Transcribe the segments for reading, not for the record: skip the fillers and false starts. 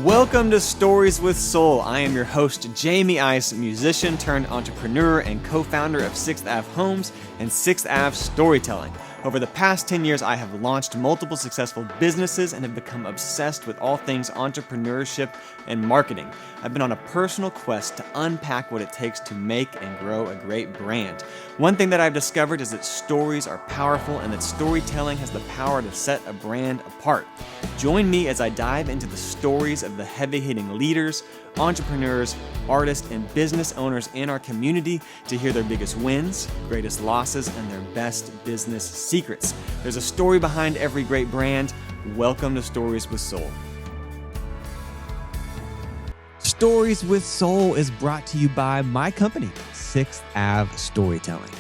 Welcome to Stories with Soul. I am your host, Jamie Ice, musician turned entrepreneur and co-founder of 6th Ave Homes and 6th Ave Storytelling. Over the past 10 years, I have launched multiple successful businesses and have become obsessed with all things entrepreneurship and marketing. I've been on a personal quest to unpack what it takes to make and grow a great brand. One thing that I've discovered is that stories are powerful and that storytelling has the power to set a brand apart. Join me as I dive into the stories of the heavy-hitting leaders, entrepreneurs, artists, and business owners in our community to hear their biggest wins, greatest losses, and their best business secrets. There's a story behind every great brand. Welcome to Stories with Soul. Stories with Soul is brought to you by my company, 6th Ave Storytelling.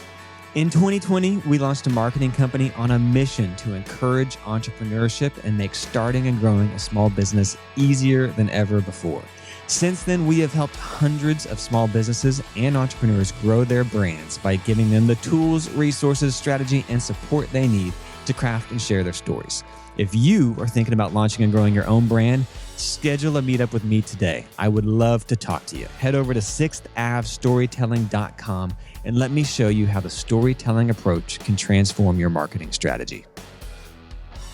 In 2020, we launched a marketing company on a mission to encourage entrepreneurship and make starting and growing a small business easier than ever before. Since then, we have helped hundreds of small businesses and entrepreneurs grow their brands by giving them the tools, resources, strategy, and support they need to craft and share their stories. If you are thinking about launching and growing your own brand, schedule a meetup with me today. I would love to talk to you. Head over to 6thAveStorytelling.com and let me show you how the storytelling approach can transform your marketing strategy.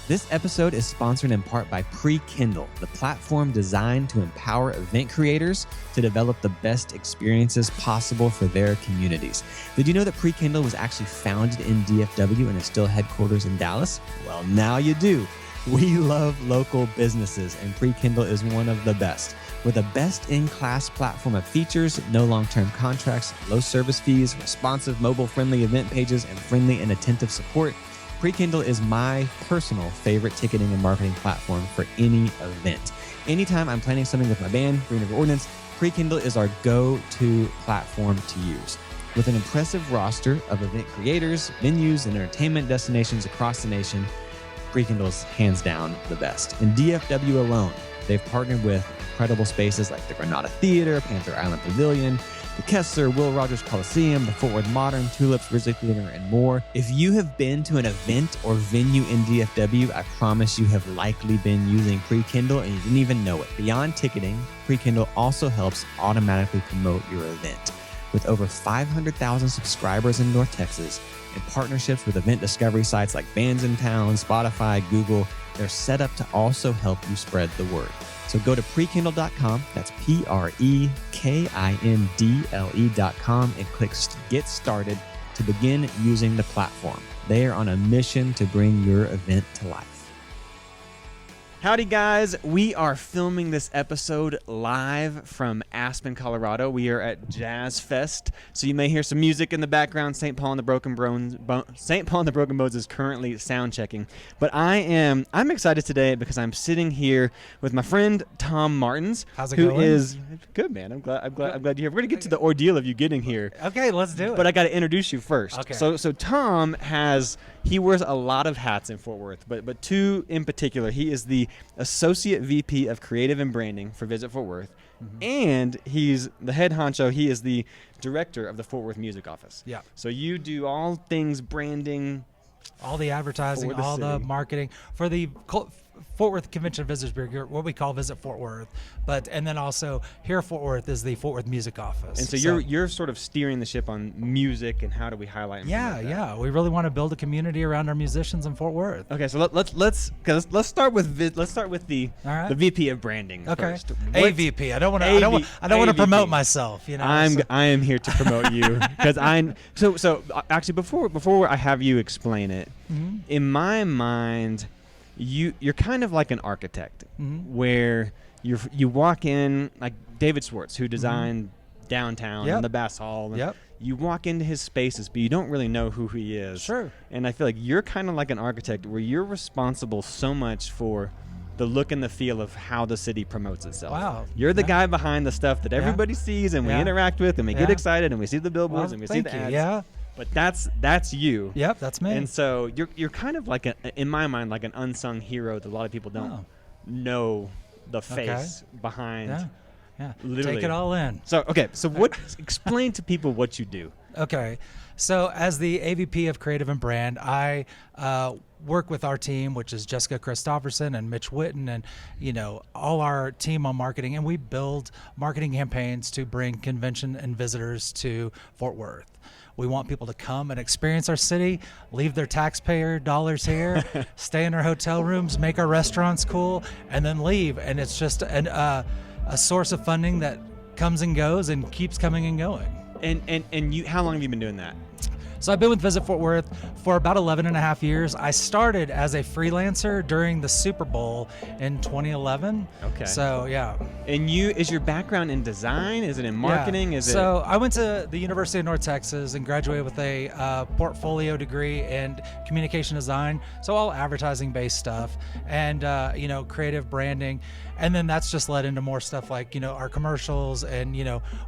This episode is sponsored in part by Pre-Kindle, the platform designed to empower event creators to develop the best experiences possible for their communities. Did you know that Pre-Kindle was actually founded in DFW and is still headquarters in Dallas? Well, now you do. We love local businesses, and Pre-Kindle is one of the best. With a best-in-class platform of features, no long-term contracts, low service fees, responsive mobile-friendly event pages, and friendly and attentive support, Pre-Kindle is my personal favorite ticketing and marketing platform for any event. Anytime I'm planning something with my band, Green River Ordinance, Pre-Kindle is our go-to platform to use. With an impressive roster of event creators, venues, and entertainment destinations across the nation, Pre-Kindle is hands down the best. In DFW alone, they've partnered with incredible spaces like the Granada Theater, Panther Island Pavilion, the Kessler, Will Rogers Coliseum, the Fort Worth Marten, Tulips, Grizzly Theater, and more. If you have been to an event or venue in DFW, I promise you have likely been using Pre-Kindle and you didn't even know it. Beyond ticketing, Pre-Kindle also helps automatically promote your event. With over 500,000 subscribers in North Texas and partnerships with event discovery sites like Bands in Town, Spotify, Google, they're set up to also help you spread the word. So go to prekindle.com, that's PREKINDLE.com, and click Get Started to begin using the platform. They are on a mission to bring your event to life. Howdy guys, we are filming this episode live from Aspen, Colorado. We are at Jazz Fest, so you may hear some music in the background. St. Paul and the Broken Bones is currently sound checking. But I'm excited today because I'm sitting here with my friend Tom Martens. How's it going? Who is good, man. I'm glad you're here. We're gonna get to the ordeal of you getting here. Okay, let's do it. But I got to introduce you first. Okay. So Tom he wears a lot of hats in Fort Worth, but two in particular. He is the Associate VP of Creative and Branding for Visit Fort Worth, and he's the head honcho. He is the director of the Fort Worth Music Office. Yeah. So you do all things branding, all the advertising, all the marketing for the Fort Worth Convention and Visitors Bureau, what we call Visit Fort Worth, and then also here at Fort Worth is the Fort Worth Music Office. And so you're sort of steering the ship on music and how do we highlight. Yeah. We really want to build a community around our musicians in Fort Worth. Okay, so let's start with the VP of branding. Okay. First. AVP. I don't want to promote myself. You know. I am here to promote you because so actually before I have you explain it, in my mind. You're kind of like an architect, where you walk in like David Schwartz, who designed downtown and the Bass Hall. And you walk into his spaces, but you don't really know who he is. Sure. And I feel like you're kind of like an architect, where you're responsible so much for the look and the feel of how the city promotes itself. Wow. You're the guy behind the stuff that everybody sees and we interact with and we get excited and we see the billboards and we see the ads. Yeah. But that's you. Yep, that's me. And so you're kind of like in my mind, like an unsung hero that a lot of people don't know the face behind. Yeah. Literally. Take it all in. So explain to people what you do. Okay. So as the AVP of Creative and Brand, I work with our team, which is Jessica Christopherson and Mitch Witten and, all our team on marketing. And we build marketing campaigns to bring convention and visitors to Fort Worth. We want people to come and experience our city, leave their taxpayer dollars here, stay in our hotel rooms, make our restaurants cool, and then leave. And it's just a source of funding that comes and goes and keeps coming and going. And you, how long have you been doing that? So I've been with Visit Fort Worth for about 11 and a half years. I started as a freelancer during the Super Bowl in 2011. Okay. So, yeah. And is your background in design? Is it in marketing? Yeah. So I went to the University of North Texas and graduated with a portfolio degree in communication design. So all advertising-based stuff and, creative branding. And then that's just led into more stuff like, our commercials and,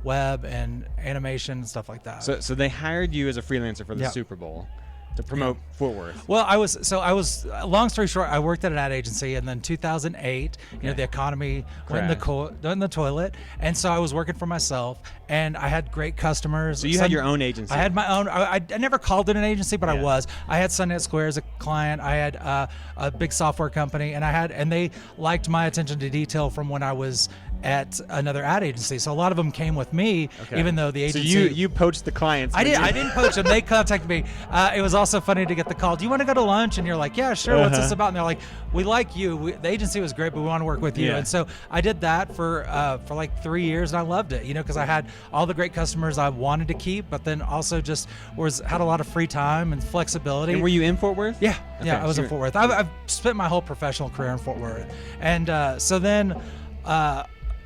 web and animation and stuff like that. So they hired you as a freelancer for the Super Bowl to promote Fort Worth. Well, I was long story short, I worked at an ad agency, and then 2008, the economy went in the toilet, and so I was working for myself, and I had great customers. So you had your own agency? I had my own. I never called it an agency, but I was. I had Sundance Square as a client. I had a big software company, and they liked my attention to detail from when I was at another ad agency. So a lot of them came with me, even though the agency... So you poached the clients. I didn't poach them. They contacted me. It was also funny to get the call, do you want to go to lunch? And you're like, yeah, sure. What's this about? And they're like, we like you. The agency was great, but we want to work with you. Yeah. And so I did that for like 3 years, and I loved it, because I had all the great customers I wanted to keep, but then also just had a lot of free time and flexibility. And were you in Fort Worth? Yeah. Okay, yeah, I was in Fort Worth. I've spent my whole professional career in Fort Worth. And so then...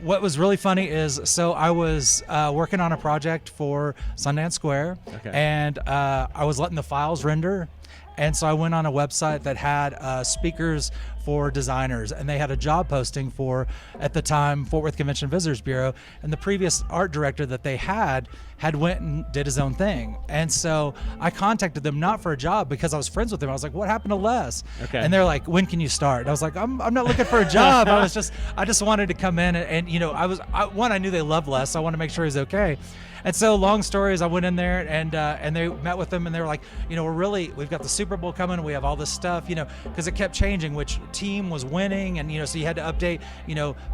what was really funny is, so I was working on a project for Sundance Square, and I was letting the files render. And so I went on a website that had speakers for designers, and they had a job posting for, at the time, Fort Worth Convention Visitors Bureau. And the previous art director that they had went and did his own thing. And so I contacted them not for a job because I was friends with them. I was like, what happened to Les? Okay. And they're like, when can you start? And I was like, I'm not looking for a job. I just wanted to come in and I knew they loved Les, so I wanted to make sure he's okay. And so, long story is, I went in there and they met with them, and they were like, we've got the Super Bowl coming, we have all this stuff, because it kept changing which team was winning, and so you had to update,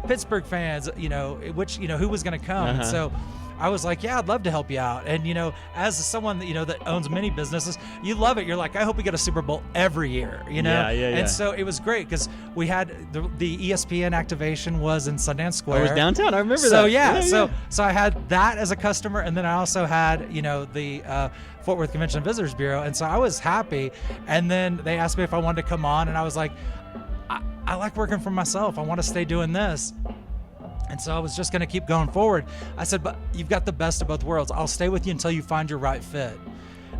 Pittsburgh fans, who was going to come, and so. I was like, yeah, I'd love to help you out. And, as someone that owns many businesses, you love it. You're like, I hope we get a Super Bowl every year, Yeah. And so it was great because we had the ESPN activation was in Sundance Square. I was downtown. I remember that. So, yeah. So I had that as a customer. And then I also had, the Fort Worth Convention and Visitors Bureau. And so I was happy. And then they asked me if I wanted to come on. And I was like, I like working for myself. I want to stay doing this. And so I was just going to keep going forward. I said, but you've got the best of both worlds. I'll stay with you until you find your right fit.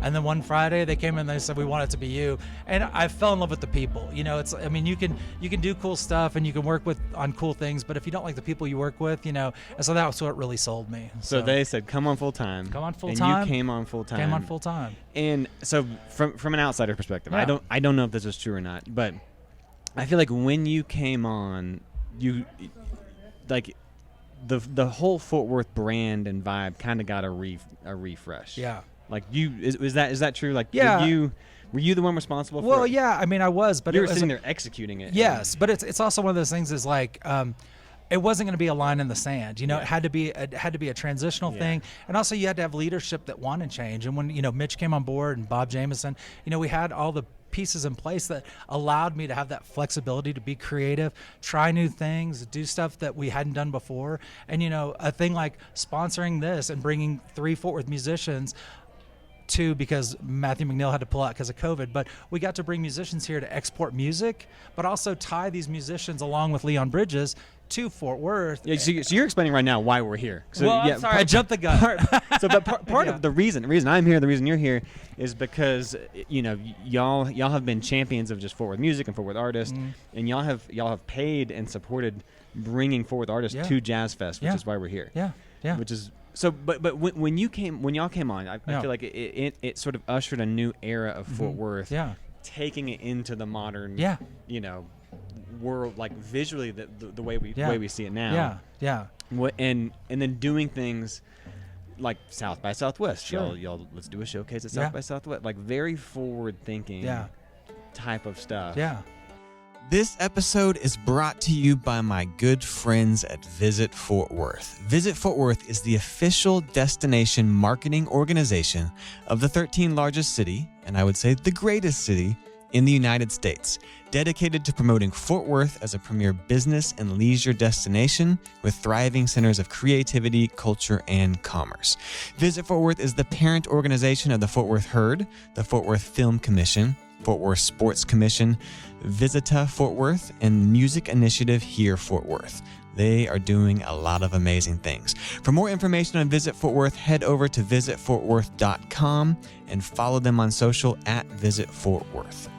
And then one Friday they came in and they said, we want it to be you. And I fell in love with the people. You can do cool stuff and you can work on cool things, but if you don't like the people you work with, and so that was what really sold me. So they said, come on full time. Come on full time. And you came on full time. Came on full time. And so from an outsider perspective, I don't know if this is true or not, but I feel like when you came on, like the whole Fort Worth brand and vibe kind of got a refresh. Yeah. Like is that true? Like yeah. Were you the one responsible for it? Well, yeah, I mean I was, but you were sitting there executing it. Yes, but it's also one of those things is like it wasn't going to be a line in the sand. It had to be a transitional thing, and also you had to have leadership that wanted change. And when Mitch came on board and Bob Jameson, we had all the pieces in place that allowed me to have that flexibility to be creative, try new things, do stuff that we hadn't done before. And a thing like sponsoring this and bringing 3 Fort Worth musicians, 2 because Matthew McNeil had to pull out because of COVID, but we got to bring musicians here to export music, but also tie these musicians along with Leon Bridges to Fort Worth. Yeah, so you're explaining right now why we're here. So, I'm sorry, I jumped the gun. Part of the reason I'm here, the reason you're here, is because y'all have been champions of just Fort Worth music and Fort Worth artists, and y'all have paid and supported bringing Fort Worth artists to Jazz Fest, which is why we're here. Yeah. Which is so. But when y'all came on, I feel like it sort of ushered a new era of Fort Worth. Yeah. Taking it into the modern. World, like visually the way we see it now. Yeah. And then doing things like South by Southwest. Sure. Y'all, let's do a showcase at South by Southwest. Like very forward thinking type of stuff. Yeah. This episode is brought to you by my good friends at Visit Fort Worth. Visit Fort Worth is the official destination marketing organization of the 13th largest city, and I would say the greatest city in the United States, dedicated to promoting Fort Worth as a premier business and leisure destination with thriving centers of creativity, culture, and commerce. Visit Fort Worth is the parent organization of the Fort Worth Herd, the Fort Worth Film Commission, Fort Worth Sports Commission, Visita Fort Worth, and Music Initiative Here Fort Worth. They are doing a lot of amazing things. For more information on Visit Fort Worth, head over to visitfortworth.com and follow them on social at Visit Fort Worth.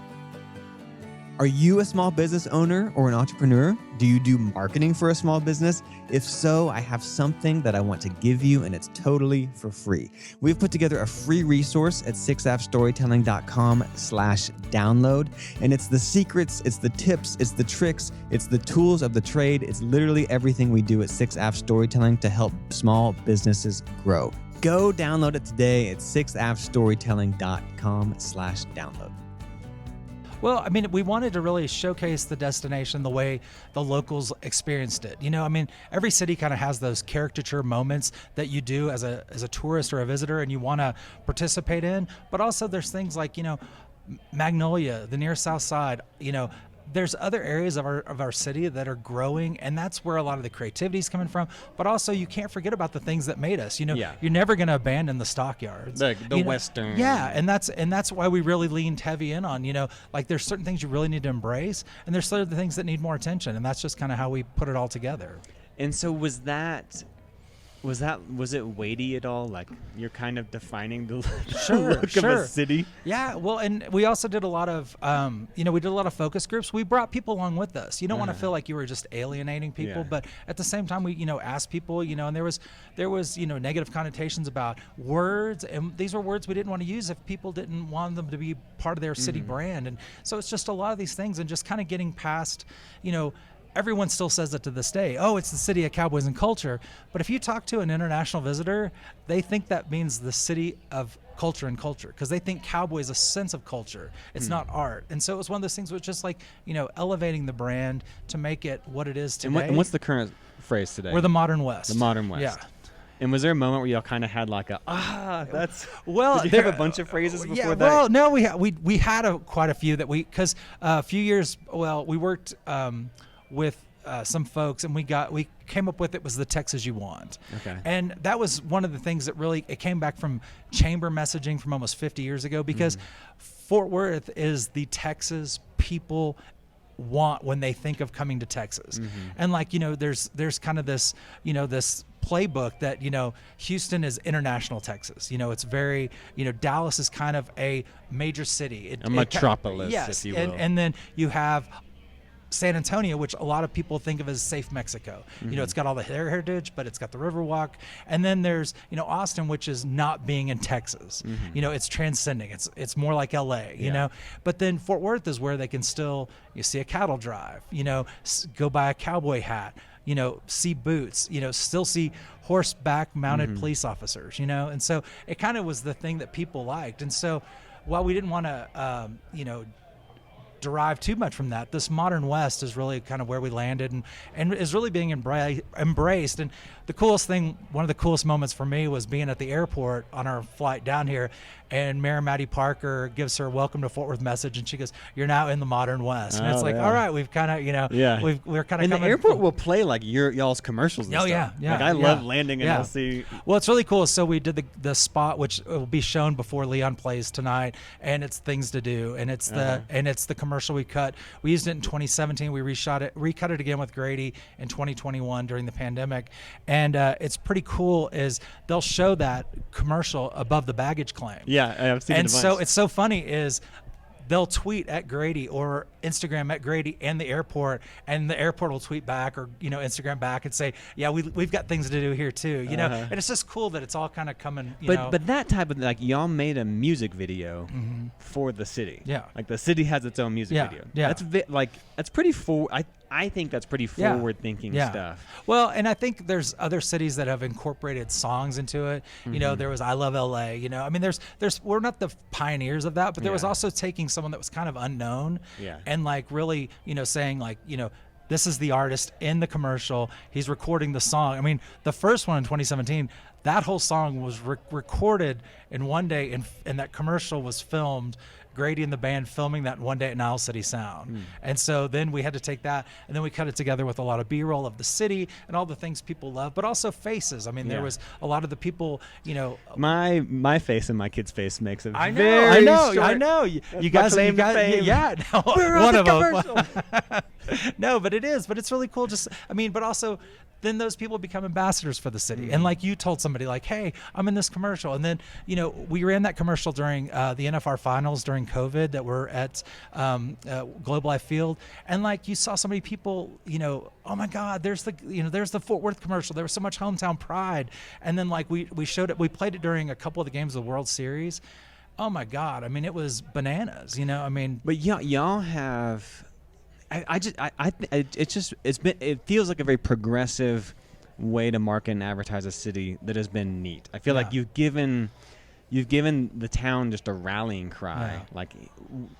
Are you a small business owner or an entrepreneur? Do you do marketing for a small business? If so, I have something that I want to give you, and it's totally for free. We've put together a free resource at 6appstorytelling.com/download, and it's the secrets, it's the tips, it's the tricks, it's the tools of the trade. It's literally everything we do at 6app Storytelling to help small businesses grow. Go download it today at 6appstorytelling.com/download. Well, I mean, we wanted to really showcase the destination the way the locals experienced it. You know, I mean, every city kind of has those caricature moments that you do as a tourist or a visitor and you want to participate in. But also there's things like, you know, Magnolia, the near South Side, you know, there's other areas of our city that are growing, and that's where a lot of the creativity is coming from. But also, you can't forget about the things that made us. You know, you're never going to abandon the stockyards, the Western. And that's why we really leaned heavy in on. You know, like there's certain things you really need to embrace, and there's certain things that need more attention, and that's just kind of how we put it all together. And so was it weighty at all? Like you're kind of defining the look of a city? Yeah. Well, and we also did a lot of, we did a lot of focus groups. We brought people along with us. You don't want to feel like you were just alienating people, but at the same time, we, asked people, and there was, negative connotations about words, and these were words we didn't want to use if people didn't want them to be part of their city brand. And so it's just a lot of these things, and just kind of getting past, everyone still says it to this day. Oh, it's the city of cowboys and culture. But if you talk to an international visitor, they think that means the city of culture and culture, because they think cowboy is a sense of culture. It's not art. And so it was one of those things which just like, elevating the brand to make it what it is today. And what's the current phrase today? We're the Modern West. The Modern West. Yeah. And was there a moment where y'all kind of had like that's well? Did you have a bunch of phrases before that? Well, no, we had quite a few that because a few years. Well, we worked with some folks, and we came up with it was the Texas you want. Okay. And that was one of the things that really it came back from chamber messaging from almost 50 years ago, because Fort Worth is the Texas people want when they think of coming to Texas. And like, there's kind of this, this playbook that, Houston is international Texas. It's very, Dallas is kind of a major city. A metropolis, yes, if you will. And then you have San Antonio, which a lot of people think of as safe Mexico. It's got all the heritage, but it's got the Riverwalk. And then there's, Austin, which is not being in Texas. It's transcending. It's more like LA, you know. But then Fort Worth is where they can still, see a cattle drive, go buy a cowboy hat, see boots, still see horseback mounted police officers, And so it kind of was the thing that people liked. And so while we didn't want to, derive too much from that, this Modern West is really kind of where we landed and is really being embraced. And the coolest thing, one of the coolest moments for me was being at the airport on our flight down here, and Mayor Maddie Parker gives her welcome to Fort Worth message, and she goes, "You're now in the Modern West." And it's like, all right, we've kind of, we're kind of and the airport will play like y'all's commercials and stuff. Yeah. Like I love landing and I'll see. Well, it's really cool. So we did the spot, which will be shown before Leon plays tonight, and it's Things to Do, and it's the commercial we cut. We used it in 2017. We recut it again with Grady in 2021 during the pandemic, and it's pretty cool. Is they'll show that commercial above the baggage claim. Yeah, I've seen it. And so it's so funny is they'll tweet at Grady or Instagram at Grady and the airport will tweet back or Instagram back and say, yeah, we've got things to do here too, and it's just cool that it's all kind of coming. But that type of, like, y'all made a music video for the city. Yeah, like the city has its own music video. Yeah, that's pretty full. I think that's pretty forward-thinking stuff. Well, and I think there's other cities that have incorporated songs into it. You know, there was I Love LA. You know, I mean, there's we're not the pioneers of that, but there was also taking someone that was kind of unknown and like really, you know, saying like, you know, this is the artist in the commercial. He's recording the song. I mean, the first one in 2017, that whole song was recorded in one day, and that commercial was filmed. Grady and the band filming that one day at Nile City Sound. And so then we had to take that and then we cut it together with a lot of B-roll of the city and all the things people love, but also faces. I mean, there was a lot of the people, you know. My face and my kid's face makes a I very know. You guys, yeah. No, we're one on of the them. No, but it is. But it's really cool. Just, I mean, but also then those people become ambassadors for the city. And like you told somebody like, hey, I'm in this commercial. And then, you know, we ran that commercial during the NFR finals during COVID that were at Globe Life Field. And like you saw so many people, you know, oh my God, there's the Fort Worth commercial. There was so much hometown pride. And then like we showed it, we played it during a couple of the games of the World Series. Oh my God. I mean, it was bananas, you know, I mean. But y'all have, it feels like a very progressive way to market and advertise a city that has been neat. I feel like you've given the town just a rallying cry. Like,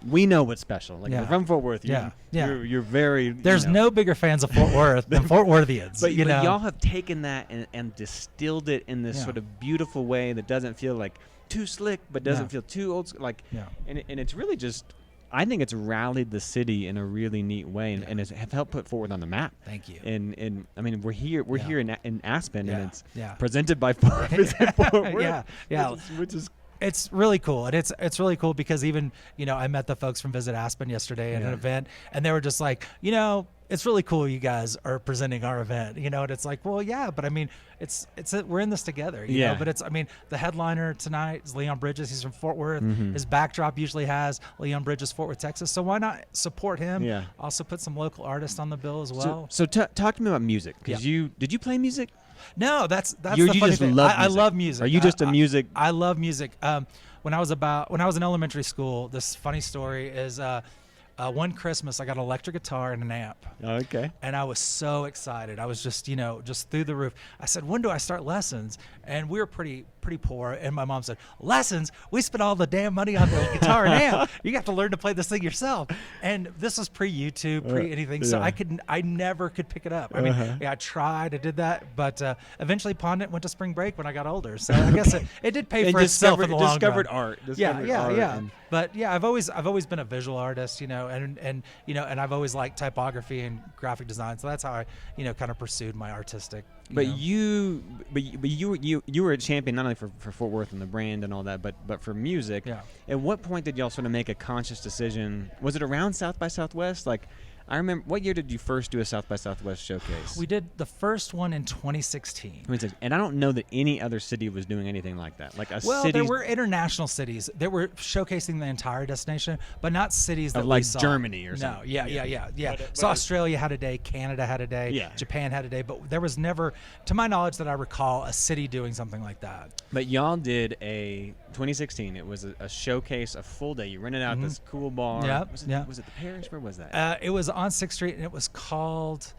we know what's special. Like, we're from Fort Worth. You're very. There's no bigger fans of Fort Worth than Fort Worthians. But y'all have taken that and distilled it in this sort of beautiful way that doesn't feel like too slick, but doesn't feel too old. Like, and it's really just. I think it's rallied the city in a really neat way, and has helped put Fort Worth on the map. Thank you. And I mean, we're here in Aspen, and it's presented by Fort Worth. Which is. It's really cool, and it's really cool because even, you know, I met the folks from Visit Aspen yesterday at an event, and they were just like, you know, it's really cool you guys are presenting our event, you know, and it's like, well, yeah, but I mean, we're in this together, you know, but it's, I mean, the headliner tonight is Leon Bridges. He's from Fort Worth. His backdrop usually has Leon Bridges, Fort Worth, Texas. So why not support him? Yeah. Also put some local artists on the bill as well. So talk to me about music, because did you play music? No, that's the funny thing. I love music. Are you just a music? I love music. When I was in elementary school, this funny story is one Christmas I got an electric guitar and an amp. Okay. And I was so excited. I was just, you know, just through the roof. I said, when do I start lessons? And we were pretty poor. And my mom said, lessons? We spent all the damn money on the guitar and amp. You have to learn to play this thing yourself. And this was pre-YouTube, pre-anything. So I never could pick it up. I mean, I tried, I did that, but eventually pawned it, went to spring break when I got older. So I guess it did pay for itself in the long run. Discovered art. But yeah, I've always been a visual artist, you know, and you know, and I've always liked typography and graphic design. So that's how I, you know, kind of pursued my artistic. You were a champion not only for Fort Worth and the brand and all that, but for music. Yeah. At what point did y'all sort of make a conscious decision? Was it around South by Southwest? Like, I remember, what year did you first do a South by Southwest showcase? We did the first one in 2016. And I don't know that any other city was doing anything like that. Like there were international cities that were showcasing the entire destination, but not cities that like we saw. Germany or something. No, yeah. So Australia had a day, Canada had a day, Japan had a day, but there was never, to my knowledge that I recall, a city doing something like that. But y'all did a 2016. It was a showcase, a full day. You rented out this cool bar. Was it the Parish? Where was that? It was on 6th Street, and it was called.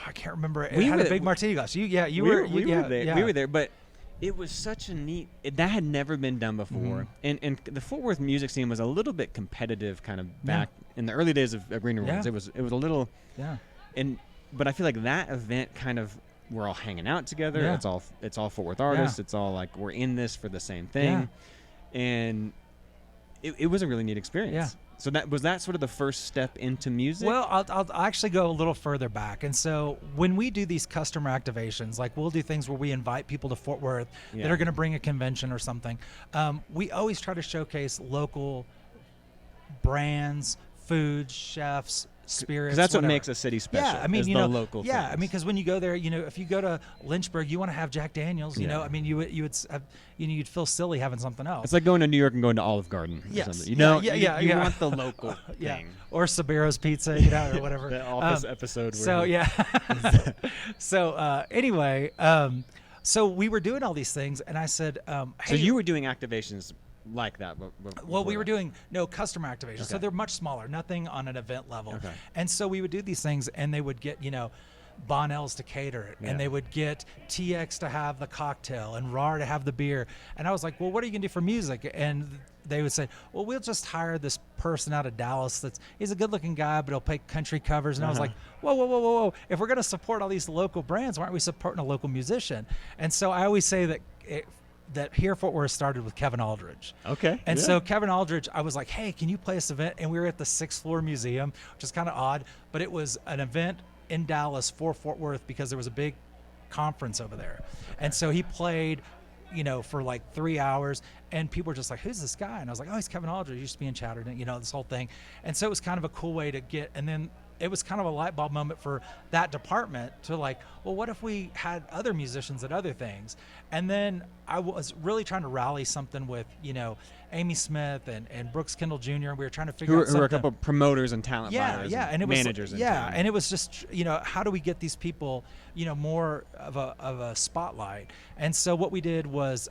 I can't remember. It had a big martini glass. We were there. We were there, but it was such a neat. That had never been done before, and the Fort Worth music scene was a little bit competitive, kind of back in the early days of Green Room. It was a little. Yeah. But I feel like that event kind of. We're all hanging out together. Yeah. It's all Fort Worth artists. Yeah. It's all like we're in this for the same thing, and it was a really neat experience. Yeah. So was that sort of the first step into music? Well, I'll actually go a little further back. And so when we do these customer activations, like we'll do things where we invite people to Fort Worth that are going to bring a convention or something. We always try to showcase local brands, foods, chefs, spirits. Because that's whatever. what makes a city special. Yeah, I mean, is the local. Yeah, things. I mean, because when you go there, you know, if you go to Lynchburg, you want to have Jack Daniels. You know, I mean, you would have, you know, you'd feel silly having something else. It's like going to New York and going to Olive Garden. Or something. You know, you want the local thing. Or Sabero's Pizza, you know, or whatever. The Office episode. So anyway, so we were doing all these things, and I said, hey, so you were doing activations like that? Well, we were doing customer activation, so they're much smaller, nothing on an event level. Okay. And so we would do these things, and they would get Bonnell's to cater it, and they would get TX to have the cocktail and RAR to have the beer. And I was like, well, what are you gonna do for music? And they would say, well, we'll just hire this person out of Dallas he's a good looking guy, but he'll play country covers. And I was like, whoa. If we're gonna support all these local brands, why aren't we supporting a local musician? And so I always say that here Fort Worth started with Kevin Aldridge. Okay. And so Kevin Aldridge, I was like, hey, can you play this event? And we were at the 6th floor museum, which is kind of odd, but it was an event in Dallas for Fort Worth because there was a big conference over there. And so he played, for like 3 hours, and people were just like, who's this guy? And I was like, oh, he's Kevin Aldridge. He used to be in Chatterton, this whole thing. And so it was kind of a cool way to get, and then it was kind of a light bulb moment for that department to like, well, what if we had other musicians at other things? And then I was really trying to rally something with, Amy Smith and Brooks Kendall Jr. We were trying to figure out something. Who are a couple of promoters and talent buyers and it managers. Was, and it was just, how do we get these people, more of a spotlight? And so what we did was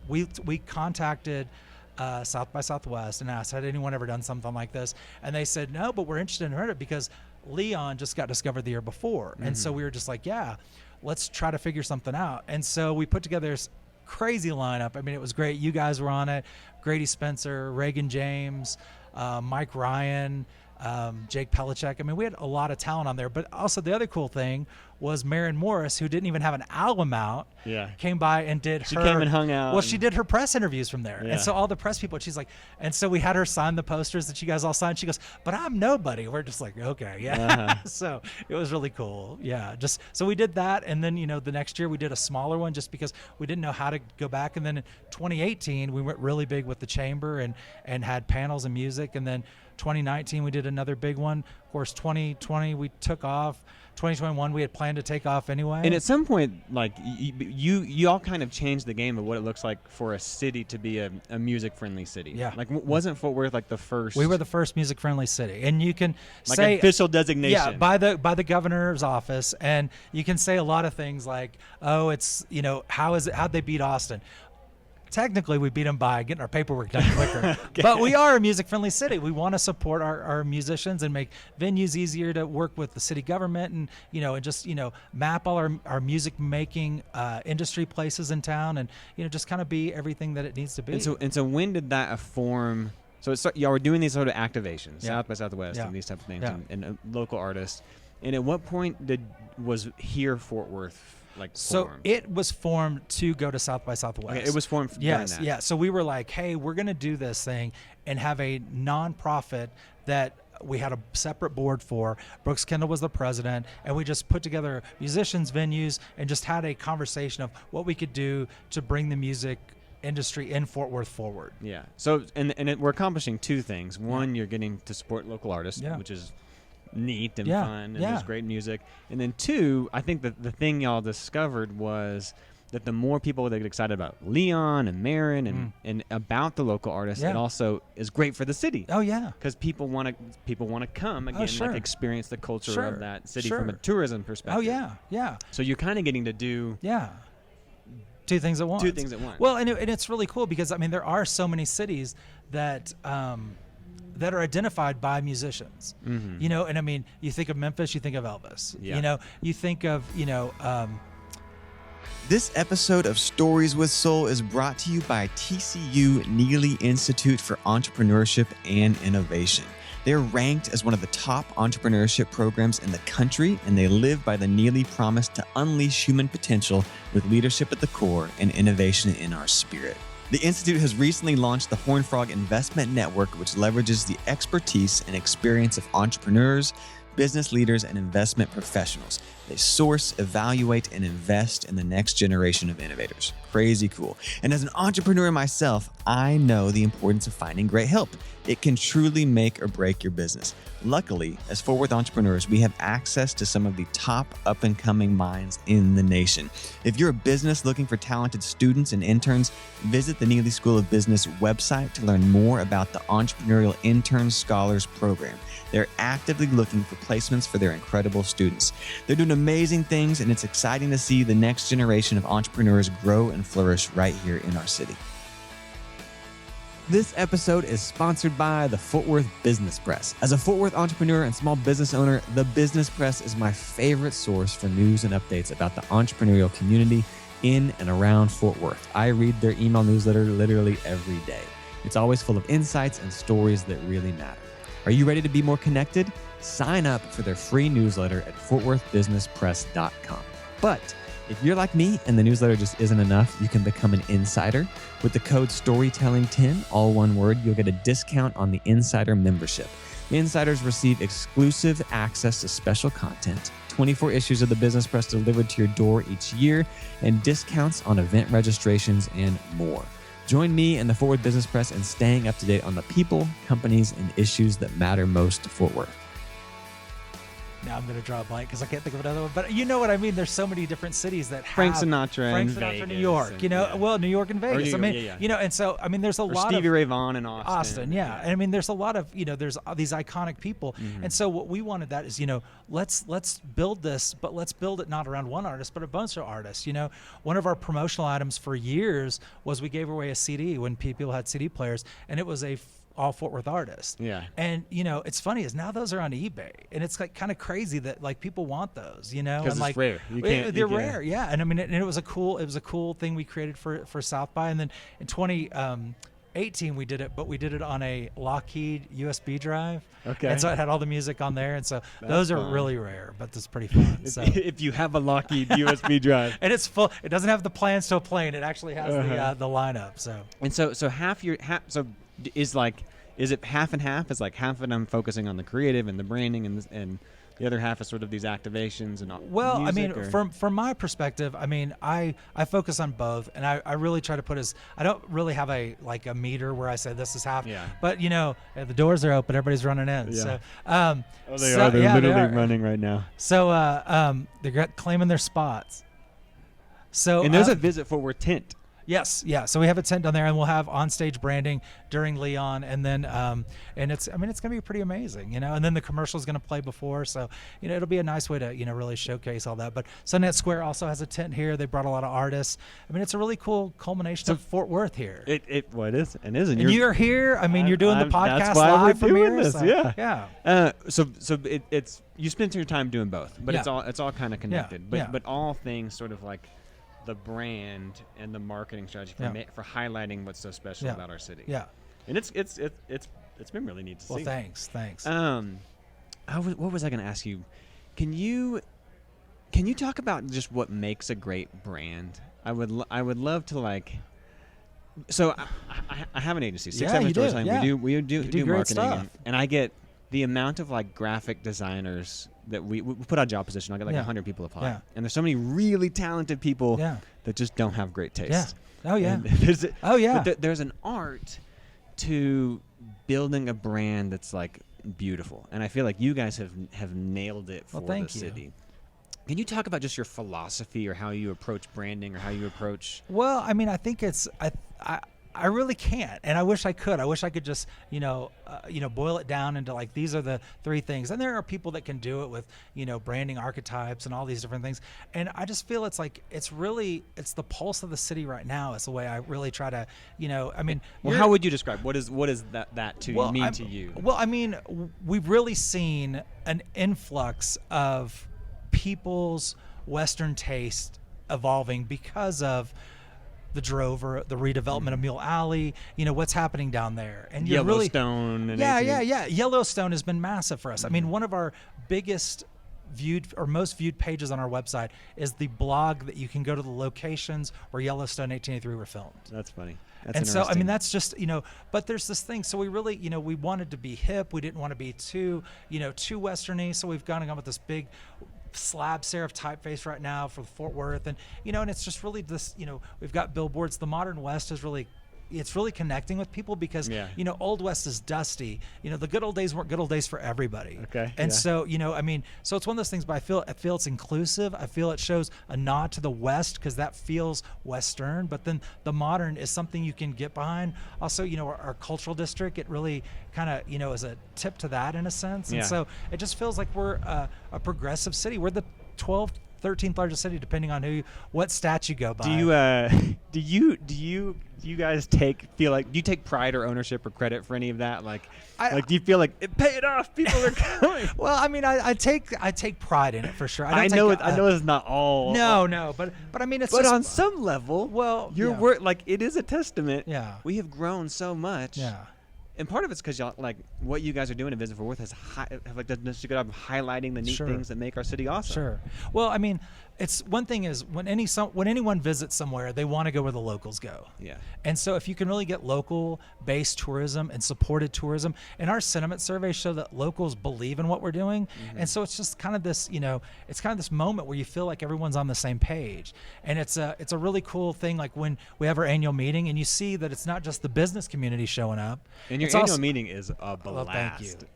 we contacted South by Southwest and asked, had anyone ever done something like this? And they said, no, but we're interested in it because Leon just got discovered the year before. And so we were just like, yeah, let's try to figure something out. And so we put together this crazy lineup. I mean, it was great. You guys were on it. Grady Spencer, Reagan James, Mike Ryan, Jake Pelichek. I mean, we had a lot of talent on there. But also the other cool thing was Maren Morris, who didn't even have an album out, came by and did She came and hung out. Well, she did her press interviews from there. Yeah. And so all the press people, she's like, and so we had her sign the posters that you guys all signed. She goes, but I'm nobody. We're just like, okay, yeah. So it was really cool. Yeah. Just so we did that. And then, the next year we did a smaller one just because we didn't know how to go back. And then in 2018, we went really big with the chamber and had panels and music. And then 2019, we did another big one. Of course, 2020, we took off. 2021, we had planned to take off anyway. And at some point, like you all kind of changed the game of what it looks like for a city to be a music-friendly city. Yeah. Like, wasn't Fort Worth like the first? We were the first music-friendly city, and you can like say official designation. Yeah, by the governor's office, and you can say a lot of things like, oh, it's how'd they beat Austin? Technically, we beat them by getting our paperwork done quicker. Okay. But we are a music-friendly city. We want to support our musicians and make venues easier to work with the city government and, and just, map all our music-making industry places in town and, just kind of be everything that it needs to be. And so when did that form? So y'all were doing these sort of activations, South by Southwest and these type of things and local artists. And at what point was here Fort Worth So formed? it was formed to go to South by Southwest. Okay, it was formed Yes, during that. yeah. So we were like, hey, we're going to do this thing and have a nonprofit that we had a separate board for. Brooks Kendall was the president, and we just put together musicians, venues, and just had a conversation of what we could do to bring the music industry in Fort Worth forward. Yeah. So we're accomplishing two things. One, you're getting to support local artists, which is neat and fun, and there's great music. And then two, I think that the thing y'all discovered was that the more people that get excited about Leon and Maren and about the local artists, it also is great for the city. Oh yeah, because people want to come again, like experience the culture of that city from a tourism perspective. Oh yeah. So you're kind of getting to do two things at once. Well, and it's really cool because there are so many cities that that are identified by musicians, and you think of Memphis, you think of Elvis, you think of, This episode of Stories with Soul is brought to you by TCU Neely Institute for Entrepreneurship and Innovation. They're ranked as one of the top entrepreneurship programs in the country, and they live by the Neely promise to unleash human potential with leadership at the core and innovation in our spirit. The Institute has recently launched the Horned Frog Investment Network, which leverages the expertise and experience of entrepreneurs, business leaders, and investment professionals. They source, evaluate, and invest in the next generation of innovators. Crazy cool. And as an entrepreneur myself, I know the importance of finding great help. It can truly make or break your business. Luckily, as Fort Worth entrepreneurs, we have access to some of the top up-and-coming minds in the nation. If you're a business looking for talented students and interns, visit the Neely School of Business website to learn more about the Entrepreneurial Intern Scholars Program. They're actively looking for placements for their incredible students. They're doing amazing things, and it's exciting to see the next generation of entrepreneurs grow and flourish right here in our city. This episode is sponsored by the Fort Worth Business Press. As a Fort Worth entrepreneur and small business owner, the Business Press is my favorite source for news and updates about the entrepreneurial community in and around Fort Worth. I read their email newsletter literally every day. It's always full of insights and stories that really matter. Are you ready to be more connected? Sign up for their free newsletter at fortworthbusinesspress.com. But if you're like me and the newsletter just isn't enough, you can become an insider. With the code STORYTELLING10, all one word, you'll get a discount on the Insider membership. Insiders receive exclusive access to special content, 24 issues of the Business Press delivered to your door each year, and discounts on event registrations and more. Join me and the Fort Worth Business Press in staying up to date on the people, companies, and issues that matter most to Fort Worth. Now I'm going to draw a blank because I can't think of another one. But you know what I mean? There's so many different cities that have Frank Sinatra in Vegas, New and, York. New York and Vegas. And so there's a lot of Stevie Ray Vaughan in Austin. Yeah. And I mean, there's a lot of there's these iconic people. Mm-hmm. And so what we wanted that is let's build this, but let's build it not around one artist, but a bunch of artists. One of our promotional items for years was we gave away a CD when people had CD players, and it was all Fort Worth artists. Yeah. And it's funny is now those are on eBay, and it's like kind of crazy that like people want those, because and like rare. They're rare. Yeah. And I mean, it was a cool thing we created for South by. And then in 2018 we did it, but we did it on a Lockheed USB Drive. Okay. And so it had all the music on there, and so those are really rare, but it's pretty fun. So if you have a Lockheed USB Drive, and it's full, it doesn't have the plans to a plane. It actually has the lineup. So is it half and half? It's like half of them focusing on the creative and the branding, and the other half is sort of these activations and well, music, I mean, from my perspective, I mean, I focus on both, and I really try to put I don't really have a meter where I say this is half. Yeah. But the doors are open, everybody's running in. Yeah. So they are. They're literally running right now. So they're claiming their spots. So and there's a Visit Fort Worth tent. Yes, yeah. So we have a tent down there, and we'll have on-stage branding during Leon, and then and it's going to be pretty amazing, And then the commercial is going to play before, so it'll be a nice way to really showcase all that. But Sunnet Square also has a tent here. They brought a lot of artists. I mean, it's a really cool culmination of Fort Worth here. It is, and isn't. And you're here. I mean, you're doing the podcast that's why live we're from doing here. This, so, yeah. So it's you spend your time doing both, but it's all kind of connected. But all things sort of like the brand and the marketing strategy for highlighting what's so special about our city. Yeah, and it's been really neat to see. Well, thanks. What was I going to ask you? Can you talk about just what makes a great brand? I would love to So I have an agency. 6-7 Storytelling. Yeah. We do great marketing, stuff. and I get the amount of graphic designers that we put out a job position. I get 100 people apply, and there's so many really talented people that just don't have great taste. Yeah. Oh yeah. But there's an art to building a brand that's beautiful, and I feel like you guys have nailed it for the city. Can you talk about just your philosophy or how you approach branding or how you approach? Well, I mean, I think I really can't, and I wish I could. I wish I could just, boil it down into these are the three things. And there are people that can do it with, branding archetypes and all these different things. And I just feel it's it's the pulse of the city right now. Is the way I really try to, I mean. Well, how would you describe what is that to mean to you? Well, I mean, we've really seen an influx of people's Western taste evolving because of the Drover, the redevelopment of Mule Alley, what's happening down there. And Yellowstone. Yellowstone has been massive for us. I mean, one of our biggest viewed or most viewed pages on our website is the blog that you can go to the locations where Yellowstone 1883 were filmed. That's funny. And so, I mean, that's just, but there's this thing. So we really, we wanted to be hip. We didn't want to be too Westerny. So we've gone with this big slab serif typeface right now for Fort Worth, and and it's just really this, we've got billboards. The Modern West is really it's really connecting with people because, you know, Old West is dusty. You know, the good old days weren't good old days for everybody. Okay. And so, you know, I mean, so it's one of those things, but I feel it's inclusive. I feel it shows a nod to the West because that feels Western, but then the modern is something you can get behind. Also, you know, our cultural district, it really kind of, you know, is a tip to that in a sense. And so it just feels like we're a progressive city. We're the 13th largest city, depending on what stat you go by. Do you do you guys do you take pride or ownership or credit for any of that? Do you feel like it paid off? People are coming. Well, I mean, I take pride in it for sure. I know it's not all. No, but I mean, it's. But just, on some level, well, your work, it is a testament. Yeah. We have grown so much. Yeah. And part of it's because y'all what you guys are doing at Visit Fort Worth has done such a good job of highlighting the neat things that make our city awesome. Sure. Well, I mean, it's one thing is when anyone visits somewhere, they want to go where the locals go. Yeah. And so if you can really get local-based tourism and supported tourism, and our sentiment surveys show that locals believe in what we're doing, and so it's just kind of this, it's kind of this moment where you feel like everyone's on the same page, and it's a really cool thing. Like when we have our annual meeting, and you see that it's not just the business community showing up. And your annual meeting is a blast. Well,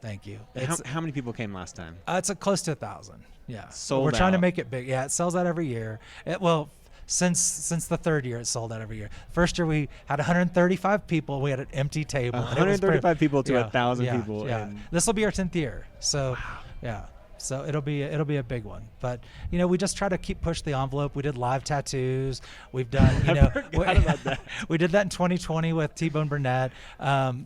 thank you. How many people came last time? It's close to 1,000. Yeah. Sold We're trying to out. make it big. Yeah, it sells out every year. Since the third year, it sold out every year. First year we had 135 people. We had an empty table. 135 people to 1,000 people. Yeah. This will be our 10th year. So, yeah. So it'll be a big one. But we just try to push the envelope. We did live tattoos. We've done we did that in 2020 with T-Bone Burnett.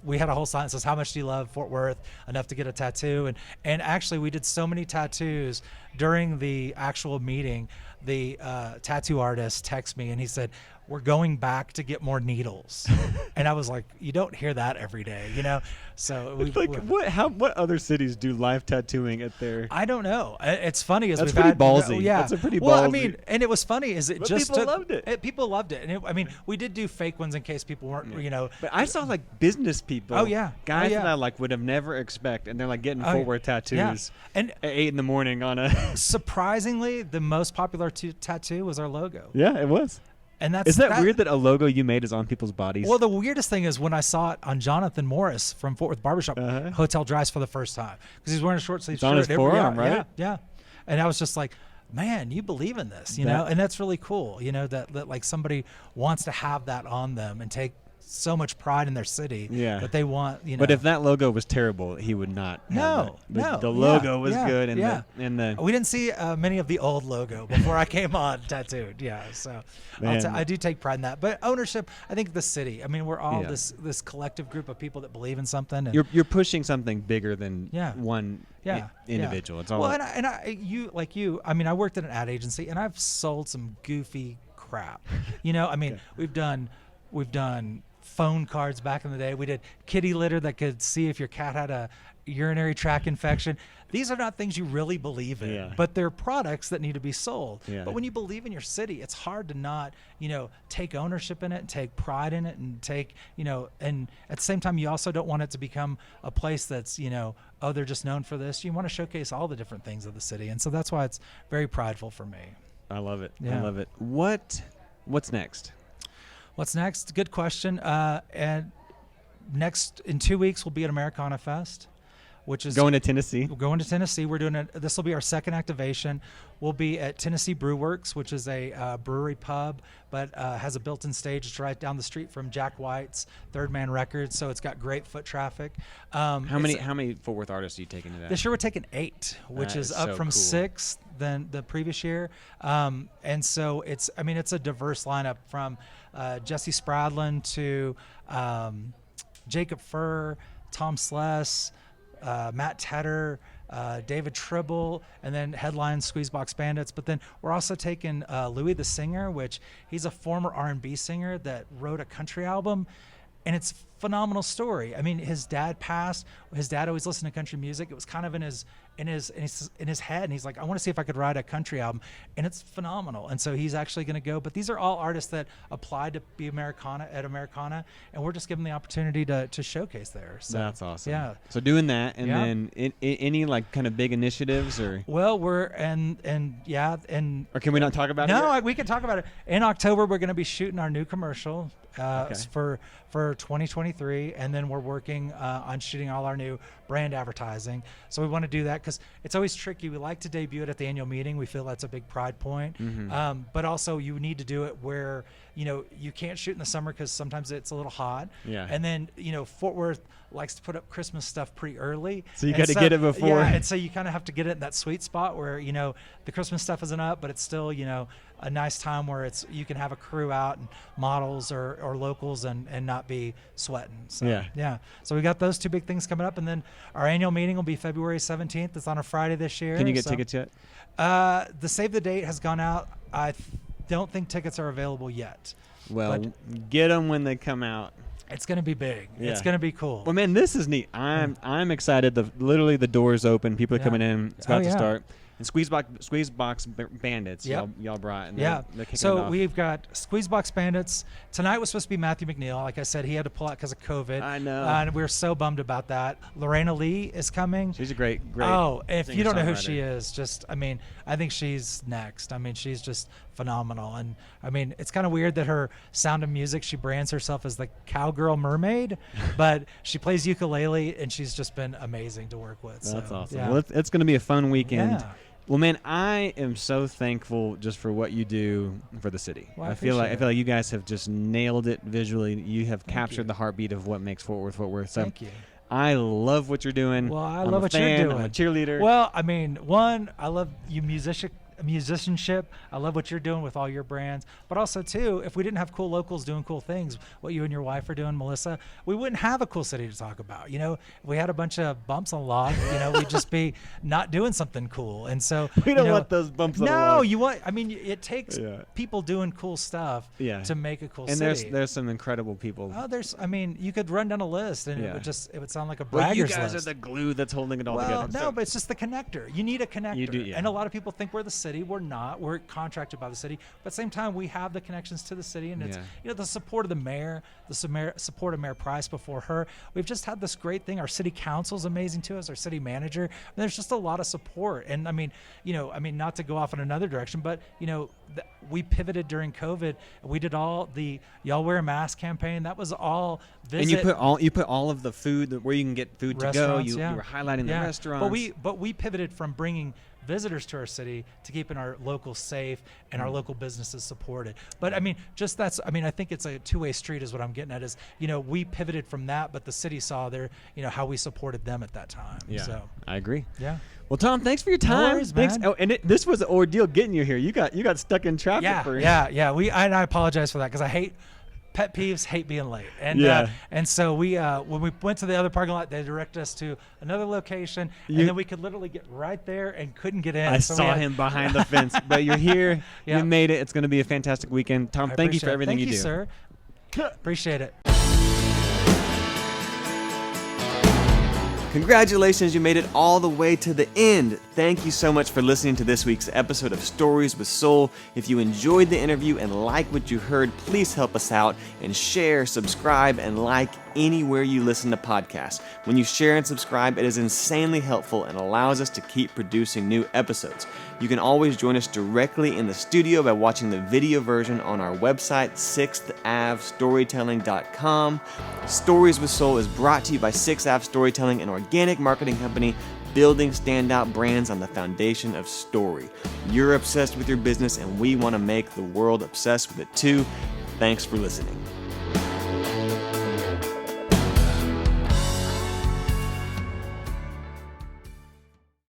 We had a whole sign that says, "How much do you love Fort Worth?" Enough to get a tattoo. And actually we did so many tattoos during the actual meeting. The tattoo artist texted me and he said, "We're going back to get more needles." And I was like, you don't hear that every day, So what other cities do live tattooing at their? I don't know. It's funny as that's we've pretty had, ballsy. Yeah, that's a pretty ballsy. Well, I mean, and it was funny is it but just people loved it. People loved it, and we did do fake ones in case people weren't, But I saw business people. Oh yeah, guys that I would have never expect, and they're getting Fort Worth tattoos. And at 8 in the morning on a. Surprisingly, the most popular tattoo was our logo. Yeah, it was. And is that weird that a logo you made is on people's bodies? Well, the weirdest thing is when I saw it on Jonathan Morris from Fort Worth Barbershop Hotel Drives for the first time because he's wearing a short sleeve shirt. On his forearm, right? Yeah. And I was just like, man, you believe in this, and that's really cool, that somebody wants to have that on them and take so much pride in their city that they want, But if that logo was terrible, he would not. No. The logo was good, and the we didn't see many of the old logo before I came on tattooed. Yeah, so I do take pride in that. But ownership, I think the city. I mean, we're all this collective group of people that believe in something. And you're pushing something bigger than one individual. It's all. Well, I mean, I worked at an ad agency, and I've sold some goofy crap. I mean, we've done phone cards back in the day. We did kitty litter that could see if your cat had a urinary tract infection. These are not things you really believe in, but they're products that need to be sold. Yeah. But when you believe in your city, it's hard to not, take ownership in it and take pride in it and take, and at the same time, you also don't want it to become a place that's, they're just known for this. You want to showcase all the different things of the city. And so that's why it's very prideful for me. I love it. Yeah. I love it. What's next? What's next? Good question. And next in 2 weeks we'll be at Americana Fest, which is going to Tennessee. We're going to Tennessee. We're doing this will be our second activation. We'll be at Tennessee Brew Works, which is a brewery pub, but has a built-in stage. It's right down the street from Jack White's Third Man Records, so it's got great foot traffic. How many Fort Worth artists are you taking to that? This year we're taking 8, which is up from 6 than the previous year. And so it's a diverse lineup from Jesse Spradlin to Jacob Furr, Tom Sless, Matt Tedder, David Tribble, and then headline Squeezebox Bandits. But then we're also taking Louis the Singer, which he's a former R&B singer that wrote a country album, and it's a phenomenal story. I mean, his dad passed. His dad always listened to country music. It was kind of in his head, and he's like, I want to see if I could write a country album, and it's phenomenal. And so he's actually going to go. But these are all artists that applied to be Americana, and we're just given the opportunity to showcase there. So that's awesome. Yeah. So doing that, and then any kind of big initiatives or? Well, we're and or can we not talk about it? No, we can talk about it. In October, we're going to be shooting our new commercial for 2023, and then we're working on shooting all our new brand advertising. So we want to do that because it's always tricky. We like to debut it at the annual meeting. We feel that's a big pride point. Mm-hmm. But also you need to do it where you can't shoot in the summer because sometimes it's a little hot. Yeah. And then, Fort Worth likes to put up Christmas stuff pretty early. So you got to get it before. Yeah, and so you kind of have to get it in that sweet spot where, the Christmas stuff isn't up, but it's still, a nice time where you can have a crew out and models or locals and not be sweating. So, yeah. So we got those two big things coming up. And then our annual meeting will be February 17th. It's on a Friday this year. Can you get tickets yet? The save the date has gone out. I don't think tickets are available yet. Well, get them when they come out. It's going to be big. Yeah. It's going to be cool. Well, man, this is neat. I'm excited. Literally the door's open. People are coming in. It's about to start. And Squeezebox Bandits, y'all brought. And they're kicking it off. We've got Squeezebox Bandits. Tonight was supposed to be Matthew McNeil. Like I said, he had to pull out because of COVID. I know. And we were so bummed about that. Lorena Lee is coming. She's a great Oh, if you don't know who she is, I think she's next. She's just phenomenal. And, it's kind of weird that her Sound of Music, she brands herself as the Cowgirl Mermaid, but she plays ukulele, and she's just been amazing to work with. That's awesome. Yeah. Well, it's going to be a fun weekend. Yeah. Well, man, I am so thankful just for what you do for the city. Well, I feel like you guys have just nailed it visually. You have captured the heartbeat of what makes Fort Worth. So Thank you. I love what you're doing. Well, I I'm love a what fan. you're doing. I'm a cheerleader. Well, I love you musicianship. I love what you're doing with all your brands. But also, too, if we didn't have cool locals doing cool things, what you and your wife are doing, Melissa, we wouldn't have a cool city to talk about. If we had a bunch of bumps on the log, we'd just be not doing something cool. And so we don't want those bumps on the log. No, you want. It takes people doing cool stuff to make a cool city. And there's some incredible people. Oh, you could run down a list, and it would sound like a bragger's list. You guys are the glue that's holding it all together. No, but it's just the connector. You need a connector. You do, yeah. And a lot of people think we're the city. We're not. We're contracted by the city. But at the same time, we have the connections to the city, and it's the support of the mayor, the support of Mayor Price before her. We've just had this great thing. Our city council is amazing to us. Our city manager. There's just a lot of support. And not to go off in another direction, but we pivoted during COVID. We did all the y'all wear a mask campaign. That was all visit. And you put all of the food where you can get food to go. You were highlighting the restaurants. But we pivoted from bringing visitors to our city to keeping our locals safe and our local businesses supported. But I think it's a two-way street is what I'm getting at is, we pivoted from that, but the city saw how we supported them at that time. Yeah, so, I agree. Yeah. Well, Tom, thanks for your time. No worries, thanks. man. Oh, and this was an ordeal getting you here. You got stuck in traffic. Yeah. I apologize for that because I hate being late. And so when we went to the other parking lot, they directed us to another location, and then we could literally get right there and couldn't get in. I saw him behind the fence, but you're here. You made it. It's going to be a fantastic weekend. Tom, thank you for everything you do. Thank you, sir. Appreciate it. Congratulations, you made it all the way to the end. Thank you so much for listening to this week's episode of Stories with Soul. If you enjoyed the interview and like what you heard, please help us out and share, subscribe, and like anywhere you listen to podcasts. When you share and subscribe, it is insanely helpful and allows us to keep producing new episodes. You can always join us directly in the studio by watching the video version on our website, 6thAveStorytelling.com. Stories with Soul is brought to you by 6th Ave Storytelling, an organic marketing company building standout brands on the foundation of story. You're obsessed with your business, and we want to make the world obsessed with it too. Thanks for listening.